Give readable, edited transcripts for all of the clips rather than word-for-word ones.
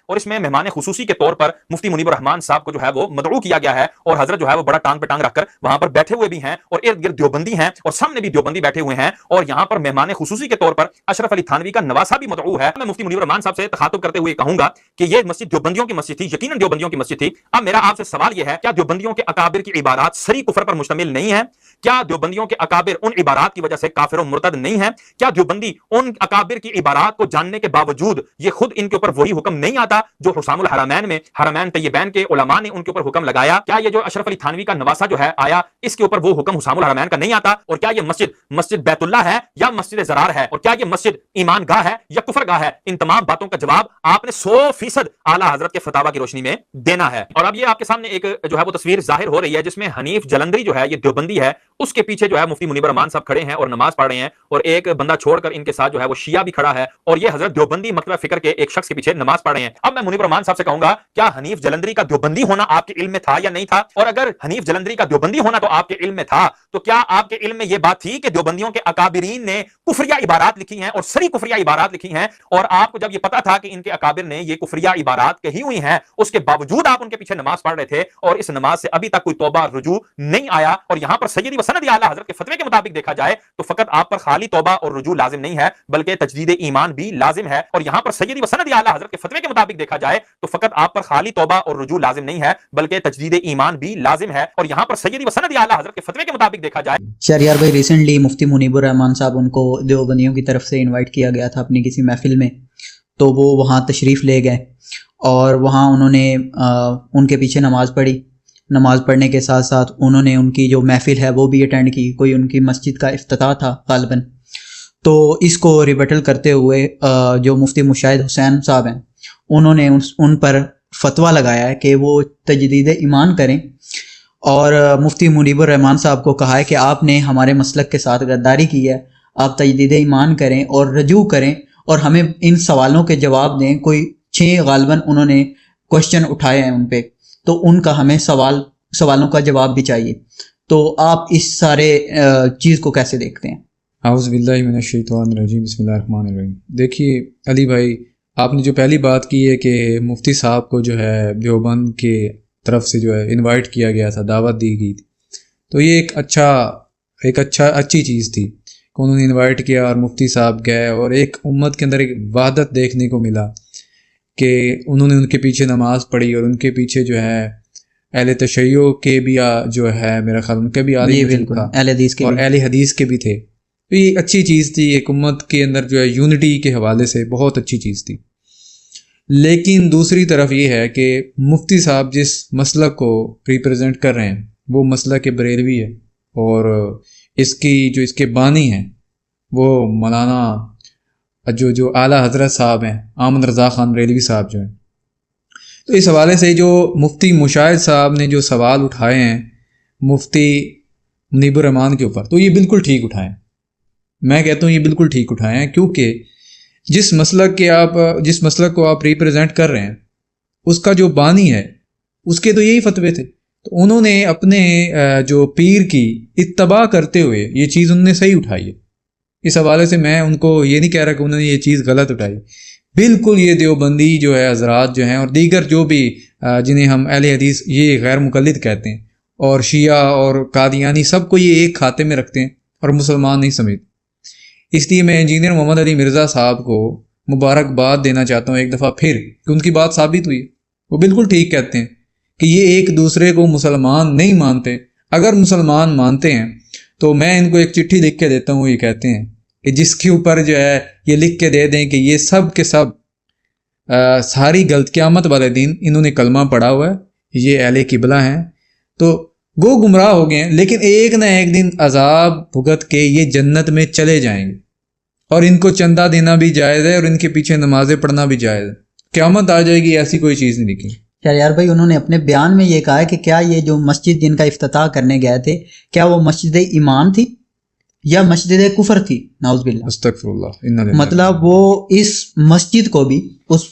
اور اس میں مہمان خصوصی کے طور پر مفتی منیب الرحمان صاحب کو جو ہے وہ مدعو کیا گیا ہے، اور حضرت جو ہے وہ بڑا ٹانگ پہ ٹانگ رکھ کر وہاں پر بیٹھے ہوئے بھی ہیں، اور ارد گرد دیوبندی ہیں اور سامنے بھی دیوبندی بیٹھے ہوئے ہیں، اور یہاں پر مہمان خصوصی کے طور پر اشرف علی تھانوی کا نواسہ بھی مدعو ہے۔ میں مفتی منیب الرحمان صاحب سے تخاطب کرتے ہوئے کہوں گا کہ یہ مسجد دیوبندیوں کی مسجد تھی، یقیناً دیوبندیوں کی مسجد تھی۔ اب میرا آپ سے سوال یہ ہے، کیا دیوبندیوں کے اکابر کی عبارات صریح کفر پر مشتمل نہیں ہے؟ کیا دیوبندیوں کے اکابر ان عبارات کی وجہ سے کافر و مرتد نہیں ہے؟ کیا دیوبندی ان اکابر کی عبارات کو جاننے کے باوجود یہ خود ان کے اوپر وہی حکم نہیں آتا جو حسام الحرمین میں حرمین طیبین کے علماء نے ان کے اوپر حکم لگایا؟ کیا یہ جو اشرف علی تھانوی کا نواسہ جو ہے آیا، اس کے اوپر وہ حکم حسام الحرمین کا نہیں آتا؟ اور کیا یہ مسجد بیت اللہ ہے یا مسجد زرار ہے؟ اور کیا یہ مسجد ایمان گاہ ہے یا کفر گاہ ہے؟ ان تمام باتوں کا جواب آپ نے 100% اعلیٰ حضرت کے فتاوی کی روشنی میں دینا ہے۔ اور اب یہ آپ کے سامنے ایک جو ہے وہ تصویر ظاہر ہو رہی ہے جس میں حنیف جلندری جو ہے یہ دیوبندی ہے، اس کے پیچھے جو ہے مفتی منیب الرحمان صاحب کھڑے ہیں اور نماز پڑھ رہے ہیں، اور ایک بندہ چھوڑ کر ان کے ساتھ جو ہے وہ شیعہ بھی کھڑا ہے، اور یہ حضرت دیوبندی مکتبہ فکر کے ایک شخص کے پیچھے نماز پڑھ رہے ہیں۔ اب میں منیب الرحمان صاحب سے کہوں گا، کیا حنیف جلندری کا دیوبندی ہونا آپ کے علم میں تھا یا نہیں تھا؟ اور اگر حنیف جلندری کا دیوبندی ہونا تو آپ کے علم میں تھا، تو کیا آپ کے علم میں یہ بات تھی کہ دیوبندیوں کے اکابرین نے کفریہ عبارات لکھی ہیں اور صریح کفریہ عبارات لکھی ہیں، اور آپ کو جب یہ پتا تھا کہ ان کے اکابر نے یہ کفریہ عبارات کہی ہوئی ہیں، اس کے باوجود آپ ان کے پیچھے نماز پڑھ رہے تھے، اور اس نماز سے ابھی تک کوئی توبہ رجوع نہیں آیا؟ اور یہاں پر سیدی و سند اعلیٰ حضرت کے فتوے کے مطابق دیکھا جائے تو فقط آپ پر خالی توبہ اور رجوع لازم نہیں ہے بلکہ تجدید ایمان بھی لازم ہے، اور یہاں پر سیدی و سند اعلیٰ حضرت کے فتوے کے مطابق دیکھا جائے تو فقط آپ پر خالی توبہ اور رجوع لازم نہیں ہے بلکہ تجدید ایمان بھی لازم ہے، اور یہاں پر سیدی و سند اعلیٰ حضرت کے فتوے کے مطابق دیکھا جائے۔ شہریار بھائی، ریسنٹلی مفتی منیب الرحمان صاحب ان کو دیوبندیوں کی طرف سے انوائٹ کیا گیا تھا اپنی کسی محفل میں، تو وہ وہاں تشریف لے گئے اور وہاں انہوں نے ان کے پیچھے نماز پڑھی۔ نماز پڑھنے کے ساتھ ساتھ انہوں نے ان کی جو محفل ہے وہ بھی اٹینڈ کی، کوئی ان کی مسجد کا افتتاح تھا غالباً۔ تو اس کو ریبٹل کرتے ہوئے جو مفتی مشاہد حسین صاحب ہیں انہوں نے ان پر فتویٰ لگایا ہے کہ وہ تجدید ایمان کریں، اور مفتی منیب الرحمان صاحب کو کہا ہے کہ آپ نے ہمارے مسلک کے ساتھ غداری کی ہے، آپ تجدید ایمان کریں اور رجوع کریں اور ہمیں ان سوالوں کے جواب دیں۔ کوئی 6 غالباً انہوں نے کوشچن اٹھائے ہیں ان پہ، تو ان کا ہمیں سوالوں کا جواب بھی چاہیے۔ تو آپ اس سارے چیز کو کیسے دیکھتے ہیں؟ اعوذ باللہ من الشیطان الرجیم، بسم اللہ الرحمن الرحیم۔ دیکھیے علی بھائی، آپ نے جو پہلی بات کی ہے کہ مفتی صاحب کو جو ہے دیوبند کے طرف سے جو ہے انوائٹ کیا گیا تھا، دعوت دی گئی تھی، تو یہ ایک اچھی چیز تھی کہ انہوں نے انوائٹ کیا اور مفتی صاحب گئے، اور ایک امت کے اندر ایک وحدت دیکھنے کو ملا کہ انہوں نے ان کے پیچھے نماز پڑھی، اور ان کے پیچھے جو ہے اہل تشیع کے بھی جو ہے میرا خیال ان کے بھی اہل حدیث کے اور اہل حدیث کے بھی تھے، تو یہ اچھی چیز تھی، ایک امت کے اندر جو ہے یونٹی کے حوالے سے بہت اچھی چیز تھی۔ لیکن دوسری طرف یہ ہے کہ مفتی صاحب جس مسلک کو ریپرزینٹ کر رہے ہیں وہ مسلک بریلوی ہے، اور اس کے بانی ہیں وہ مولانا جو اعلیٰ حضرت صاحب ہیں آمن رضا خان بریلوی صاحب جو ہیں۔ تو اس حوالے سے جو مفتی مشاہد صاحب نے جو سوال اٹھائے ہیں مفتی منیب الرحمان کے اوپر، تو یہ بالکل ٹھیک اٹھائے ہیں، میں کہتا ہوں یہ بالکل ٹھیک اٹھائے ہیں، کیونکہ جس مسلک کو آپ ریپرزینٹ کر رہے ہیں اس کا جو بانی ہے اس کے تو یہی فتوے تھے، تو انہوں نے اپنے جو پیر کی اتباع کرتے ہوئے یہ چیز انہوں نے صحیح اٹھائی ہے۔ اس حوالے سے میں ان کو یہ نہیں کہہ رہا کہ انہوں نے یہ چیز غلط اٹھائی، بالکل یہ دیوبندی جو ہے حضرات جو ہیں اور دیگر جو بھی جنہیں ہم اہل حدیث یہ غیر مقلد کہتے ہیں، اور شیعہ اور قادیانی سب کو یہ ایک کھاتے میں رکھتے ہیں اور مسلمان نہیں سمجھتے۔ اس لیے میں انجینئر محمد علی مرزا صاحب کو مبارکباد دینا چاہتا ہوں ایک دفعہ پھر کہ ان کی بات ثابت ہوئی، وہ بالکل ٹھیک کہتے ہیں کہ یہ ایک دوسرے کو مسلمان نہیں مانتے، اگر مسلمان مانتے ہیں تو میں ان کو ایک چٹھی لکھ کے دیتا ہوں، یہ کہتے ہیں کہ جس کے اوپر جو ہے یہ لکھ کے دے دیں کہ یہ سب کے سب ساری غلط قیامت والے دن انہوں نے کلمہ پڑھا ہوا ہے، یہ اہل قبلہ ہیں، تو وہ گمراہ ہو گئے ہیں، لیکن ایک نہ ایک دن عذاب بھگت کے یہ جنت میں چلے جائیں گے، اور ان کو چندہ دینا بھی جائز ہے اور ان کے پیچھے نمازیں پڑھنا بھی جائز ہے، قیامت آ جائے گی ایسی کوئی چیز نہیں لکھی۔ شہریار بھائی، انہوں نے اپنے بیان میں یہ کہا ہے کہ کیا یہ جو مسجد جن کا افتتاح کرنے گئے تھے کیا وہ مسجد ایمان تھی یا مسجد کفر تھی؟ نعوذ باللہ، استغفر اللہ۔ مطلب وہ اس مسجد کو بھی اس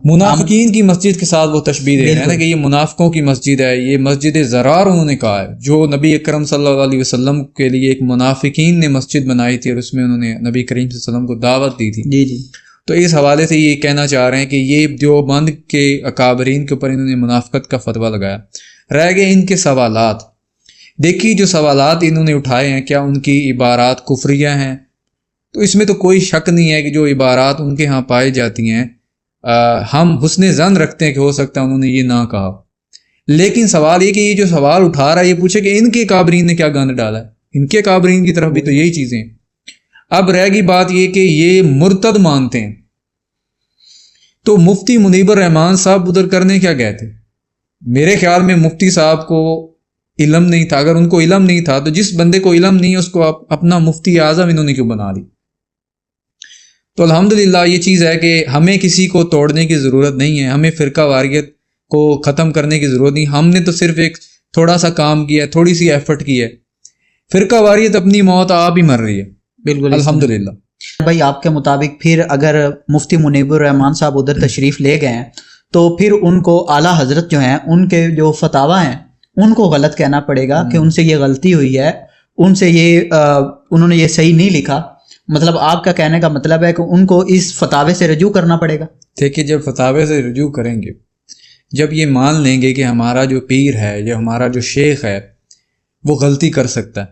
منافقین کی مسجد کے ساتھ وہ تشبیہ دے رہے ہیں نا کہ یہ منافقوں کی مسجد ہے، یہ مسجد زرار انہوں نے کہا ہے، جو نبی اکرم صلی اللہ علیہ وسلم کے لیے ایک منافقین نے مسجد بنائی تھی اور اس میں انہوں نے نبی کریم صلی اللہ علیہ وسلم کو دعوت دی تھی۔ جی جی، تو اس حوالے سے یہ کہنا چاہ رہے ہیں کہ یہ دیوبند کے اکابرین کے اوپر انہوں نے منافقت کا فتویٰ لگایا. رہ گئے ان کے سوالات. دیکھیے جو سوالات انہوں نے اٹھائے ہیں کیا ان کی عبارات کفریہ ہیں؟ تو اس میں تو کوئی شک نہیں ہے کہ جو عبارات ان کے ہاں پائی جاتی ہیں ہم حسن ظن رکھتے ہیں کہ ہو سکتا ہے انہوں نے یہ نہ کہا. لیکن سوال یہ کہ یہ جو سوال اٹھا رہا ہے یہ پوچھے کہ ان کے اکابرین نے کیا گند ڈالا ہے. ان کے اکابرین کی طرف بھی تو یہی چیزیں ہیں. اب رہ گئی بات یہ کہ یہ مرتد مانتے ہیں. تو مفتی منیب الرحمان صاحب ادھر کرنے کیا گئے تھے؟ میرے خیال میں مفتی صاحب کو علم نہیں تھا. اگر ان کو علم نہیں تھا تو جس بندے کو علم نہیں ہے اس کو اپنا مفتی اعظم انہوں نے کیوں بنا لی؟ تو الحمدللہ یہ چیز ہے کہ ہمیں کسی کو توڑنے کی ضرورت نہیں ہے. ہمیں فرقہ واریت کو ختم کرنے کی ضرورت نہیں. ہم نے تو صرف ایک تھوڑا سا کام کیا ہے, تھوڑی سی ایفرٹ کی ہے. فرقہ واریت اپنی موت آپ ہی مر رہی ہے. بالکل الحمدللہ. بھائی آپ کے مطابق پھر اگر مفتی منیب الرحمان صاحب ادھر تشریف لے گئے ہیں تو پھر ان کو اعلیٰ حضرت جو ہیں ان کے جو فتاویٰ ہیں ان کو غلط کہنا پڑے گا کہ ان سے یہ غلطی ہوئی ہے, ان سے یہ انہوں نے یہ صحیح نہیں لکھا. مطلب آپ کا کہنے کا مطلب ہے کہ ان کو اس فتاوے سے رجوع کرنا پڑے گا. دیکھیے جب فتاوے سے رجوع کریں گے, جب یہ مان لیں گے کہ ہمارا جو پیر ہے یا ہمارا جو شیخ ہے وہ غلطی کر سکتا ہے,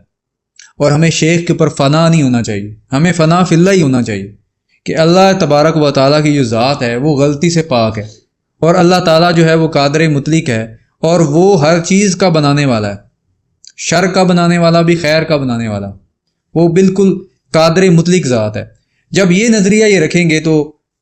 اور ہمیں شیخ کے اوپر فنا نہیں ہونا چاہیے, ہمیں فنا فی اللہ ہی ہونا چاہیے کہ اللہ تبارک و تعالیٰ کی جو ذات ہے وہ غلطی سے پاک ہے, اور اللہ تعالیٰ جو ہے وہ قادر مطلق ہے, اور وہ ہر چیز کا بنانے والا ہے, شر کا بنانے والا بھی خیر کا بنانے والا, وہ بالکل قادر مطلق ذات ہے. جب یہ نظریہ یہ رکھیں گے تو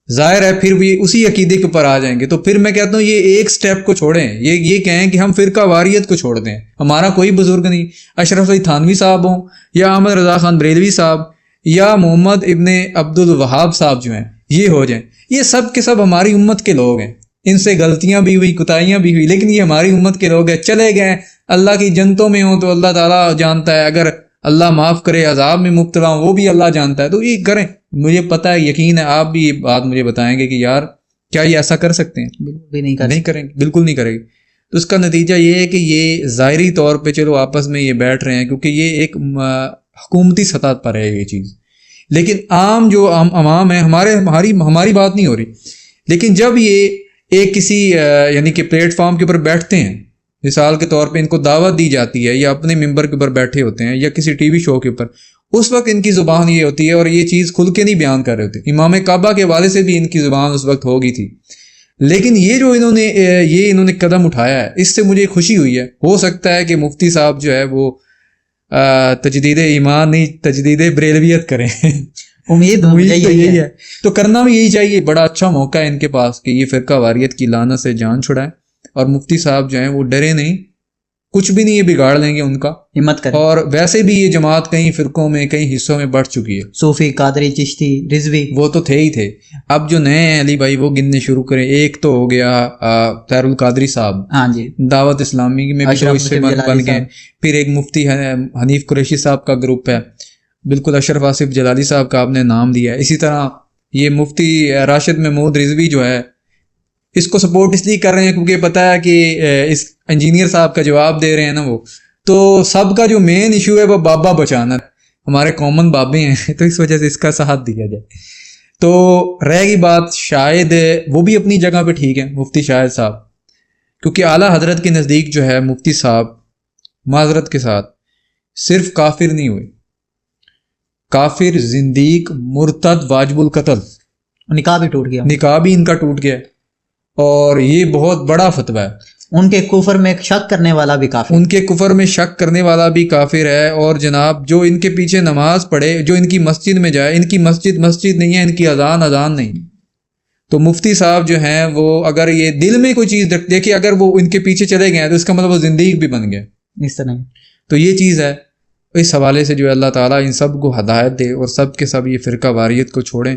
ظاہر ہے پھر بھی اسی عقیدے کے اوپر آ جائیں گے. تو پھر میں کہتا ہوں یہ ایک سٹیپ کو چھوڑیں, یہ کہیں کہ ہم فرقہ واریت کو چھوڑ دیں. ہمارا کوئی بزرگ نہیں, اشرف علی تھانوی صاحب ہوں یا احمد رضا خان بریلوی صاحب یا محمد ابن عبد الوہاب صاحب جو ہیں یہ ہو جائیں. یہ سب کے سب ہماری امت کے لوگ ہیں, ان سے غلطیاں بھی ہوئی, کوتاہیاں بھی ہوئی, لیکن یہ ہماری امت کے لوگ ہیں. چلے گئے اللہ کی جنتوں میں ہوں تو اللہ تعالیٰ جانتا ہے, اگر اللہ معاف کرے عذاب میں مبتلا ہوں وہ بھی اللہ جانتا ہے. تو یہ کریں, مجھے پتہ ہے, یقین ہے آپ بھی یہ بات مجھے بتائیں گے کہ یار کیا یہ ایسا کر سکتے ہیں؟ بالکل بھی نہیں کریں گے, بالکل نہیں کریں گے. تو اس کا نتیجہ یہ ہے کہ یہ ظاہری طور پہ چلو آپس میں یہ بیٹھ رہے ہیں کیونکہ یہ ایک حکومتی سطح پر ہے یہ چیز, لیکن عام جو عوام ہے ہماری بات نہیں ہو رہی. لیکن جب یہ ایک کسی یعنی کہ پلیٹ فارم کے اوپر بیٹھتے ہیں, مثال کے طور پہ ان کو دعوت دی جاتی ہے یا اپنے ممبر کے اوپر بیٹھے ہوتے ہیں یا کسی ٹی وی شو کے اوپر, اس وقت ان کی زبان یہ ہوتی ہے اور یہ چیز کھل کے نہیں بیان کر رہے ہوتے. امام کعبہ کے حوالے سے بھی ان کی زبان اس وقت ہوگی تھی, لیکن یہ جو انہوں نے قدم اٹھایا ہے اس سے مجھے خوشی ہوئی ہے. ہو سکتا ہے کہ مفتی صاحب جو ہے وہ تجدید ایمان نہیں تجدید بریلویت کریں. امید تو یہی ہے, تو کرنا بھی یہی چاہیے. بڑا اچھا موقع ہے ان کے پاس کہ یہ فرقہ واریت کی لعنت سے جان چھڑائیں, اور مفتی صاحب جو ہیں وہ ڈرے نہیں, کچھ بھی نہیں یہ بگاڑ لیں گے ان کا, ہمت کریں. اور ویسے بھی یہ جماعت کئی فرقوں میں کئی حصوں میں بڑھ چکی ہے. صوفی, قادری, چشتی, رضوی وہ تو تھے ہی تھے. اب جو نئے ہیں علی بھائی وہ گننے شروع کریں. ایک تو ہو گیا طاہر القادری صاحب, ہاں جی, دعوت اسلامی میں بھی تو اس سے بن گئے. پھر ایک مفتی حنیف قریشی صاحب کا گروپ ہے, بالکل اشرف آصف جلالی صاحب کا آپ نے نام دیا ہے. اسی طرح یہ مفتی راشد محمود رضوی جو ہے اس کو سپورٹ اس لیے کر رہے ہیں کیونکہ پتہ ہے کہ اس انجینئر صاحب کا جواب دے رہے ہیں نا وہ, تو سب کا جو مین ایشو ہے وہ بابا بچانا, ہمارے کامن بابے ہیں, تو اس وجہ سے اس کا ساتھ دیا جائے. تو رہ گئی بات شاید وہ بھی اپنی جگہ پہ ٹھیک ہے مفتی شاہد صاحب, کیونکہ اعلیٰ حضرت کے نزدیک جو ہے مفتی صاحب معذرت کے ساتھ صرف کافر نہیں ہوئے, کافر, زندیق, مرتد, واجب القتل, نکاح بھی ٹوٹ گیا, نکاح بھی ان کا ٹوٹ گیا, اور یہ بہت بڑا فتویٰ ہے. ان کے کفر میں شک کرنے والا بھی کافر, ان کے کفر میں شک کرنے والا بھی کافر ہے. اور جناب جو ان کے پیچھے نماز پڑھے, جو ان کی مسجد میں جائے, ان کی مسجد نہیں ہے, ان کی اذان نہیں. تو مفتی صاحب جو ہیں وہ اگر یہ دل میں کوئی چیز دیکھیں, اگر وہ ان کے پیچھے چلے گئے تو اس کا مطلب وہ زندگی بھی بن گئے اس طرح. تو یہ چیز ہے. اس حوالے سے جو ہے اللہ تعالیٰ ان سب کو ہدایت دے اور سب کے سب یہ فرقہ واریت کو چھوڑیں,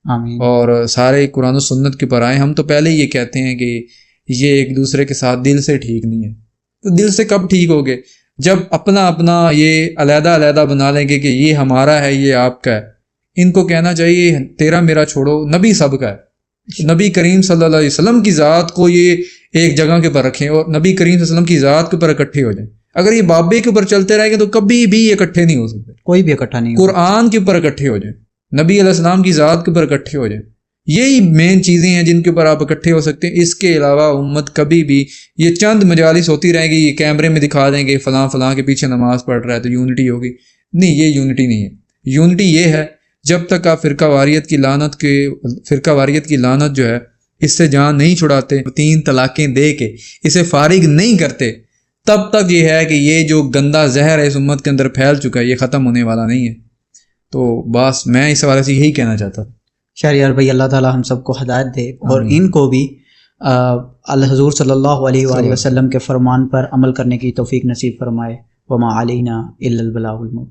آمین, اور سارے قرآن و سنت کے پر آئیں. ہم تو پہلے یہ کہتے ہیں کہ یہ ایک دوسرے کے ساتھ دل سے ٹھیک نہیں ہے. تو دل سے کب ٹھیک ہوگے؟ جب اپنا یہ علیحدہ بنا لیں گے کہ یہ ہمارا ہے یہ آپ کا ہے. ان کو کہنا چاہیے تیرا میرا چھوڑو, نبی سب کا ہے. نبی کریم صلی اللہ علیہ وسلم کی ذات کو یہ ایک جگہ کے اوپر رکھیں اور نبی کریم صلی اللہ علیہ وسلم کی ذات کے اوپر اکٹھے ہو جائیں. اگر یہ بابے کے اوپر چلتے رہیں گے تو کبھی بھی اکٹھے نہیں ہو سکتے. کوئی بھی اکٹھا نہیں, قرآن کے اوپر اکٹھے ہو جائیں, نبی علیہ السلام کی ذات کے اوپر اکٹھے ہو جائیں. یہی مین چیزیں ہیں جن کے اوپر آپ اکٹھے ہو سکتے ہیں. اس کے علاوہ امت کبھی بھی یہ چند مجالس ہوتی رہیں گی، یہ کیمرے میں دکھا دیں گے فلاں فلاں کے پیچھے نماز پڑھ رہا ہے تو یونٹی ہوگی. نہیں، یہ یونٹی نہیں ہے. یونٹی یہ ہے جب تک آپ فرقہ واریت کی لعنت جو ہے اس سے جان نہیں چھڑاتے، 3 طلاقیں دے کے اسے فارغ نہیں کرتے، تب تک یہ ہے کہ یہ جو گندا زہر ہے اس امت کے اندر پھیل چکا ہے یہ ختم ہونے والا نہیں ہے. تو بس میں اس حوالے سے یہی کہنا چاہتا ہوں. شہریار بھائی، اللہ تعالی ہم سب کو ہدایت دے اور ان کو بھی الحضور صلی اللہ علیہ وآلہ وسلم کے فرمان پر عمل کرنے کی توفیق نصیب فرمائے. وما علینا الا البلاغ المبین.